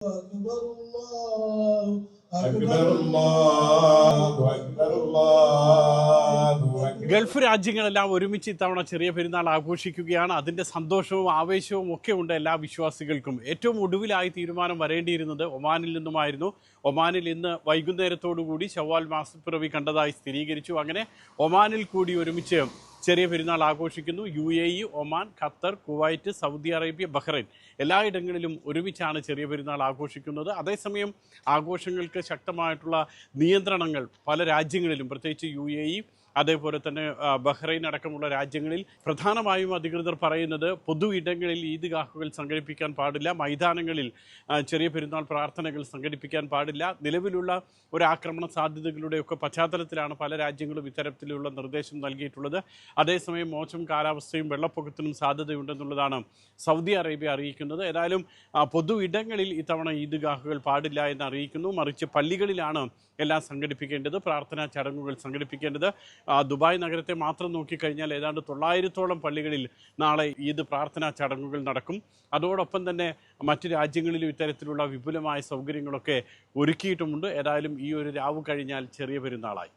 أكبر الله أكبر الله أكبر الله أكبر. Gulf രാജ്യങ്ങളെല്ലാം ഒരുമിച്ച് ഇത്തവണ ചെറിയ പെരുന്നാൾ ആഘോഷിക്കുകയാണ്. അതിൻ്റെ സന്തോഷവും ആവേശവും ഒക്കെ ഉണ്ട് എല്ലാ വിശ്വാസികൾക്കും. ഏറ്റവും ഒടുവിലായി തീരുമാനം വരേണ്ടിയിരുന്നത് ഒമാനിൽ നിന്നുമായിരുന്നു. ഒമാനിൽ ഇന്ന് വൈകുന്നേരത്തോടുകൂടി ശവ്വാൽ മാസപ്പിറവി കണ്ടതായി സ്ഥിരീകരിച്ചു. അങ്ങനെ ഒമാനിൽ കൂടി ഒരുമിച്ച് ചെറിയ പെരുന്നാൾ ആഘോഷിക്കുന്നു. UAE, Oman, Qatar, Kuwait, Saudi Arabia, Bahrain എല്ലായിടങ്ങളിലും ഒരുമിച്ചാണ് ചെറിയ പെരുന്നാൾ ആഘോഷിക്കുന്നത്. അതേസമയം ആഘോഷങ്ങൾക്ക് ശക്തമായിട്ടുള്ള നിയന്ത്രണങ്ങൾ പല രാജ്യങ്ങളിലും, പ്രത്യേകിച്ച് UAE, അതേപോലെ തന്നെ ബഹ്റൈൻ അടക്കമുള്ള രാജ്യങ്ങളിൽ പ്രധാനമായും അധികൃതർ പറയുന്നത് പൊതു ഇടങ്ങളിൽ ഈദ്ഗാഹുകൾ സംഘടിപ്പിക്കാൻ പാടില്ല, മൈതാനങ്ങളിൽ ചെറിയ പെരുന്നാൾ പ്രാർത്ഥനകൾ സംഘടിപ്പിക്കാൻ പാടില്ല. നിലവിലുള്ള ഒരു ആക്രമണ സാധ്യതകളുടെയൊക്കെ പശ്ചാത്തലത്തിലാണ് പല രാജ്യങ്ങളും ഇത്തരത്തിലുള്ള നിർദ്ദേശം നൽകിയിട്ടുള്ളത്. അതേസമയം മോശം കാലാവസ്ഥയും വെള്ളപ്പൊക്കത്തിനും സാധ്യതയുണ്ടെന്നുള്ളതാണ് സൗദി അറേബ്യ അറിയിക്കുന്നത്. ഏതായാലും പൊതു ഇടങ്ങളിൽ ഇത്തവണ ഈദ്ഗാഹുകൾ പാടില്ല എന്ന് അറിയിക്കുന്നു. മറിച്ച് പള്ളികളിലാണ് എല്ലാം സംഘടിപ്പിക്കേണ്ടത്, പ്രാർത്ഥനാ ചടങ്ങുകൾ സംഘടിപ്പിക്കേണ്ടത്. ദുബായ് നഗരത്തെ മാത്രം നോക്കിക്കഴിഞ്ഞാൽ ഏതാണ്ട് 900ഓളം പള്ളികളിൽ നാളെ ഈദ് പ്രാർത്ഥനാ ചടങ്ങുകൾ നടക്കും. അതോടൊപ്പം തന്നെ മറ്റ് രാജ്യങ്ങളിലും ഇത്തരത്തിലുള്ള വിപുലമായ സൗകര്യങ്ങളൊക്കെ ഒരുക്കിയിട്ടുമുണ്ട്. ഏതായാലും ഈ ഒരു രാവ് കഴിഞ്ഞാൽ ചെറിയ പെരുന്നാളായി.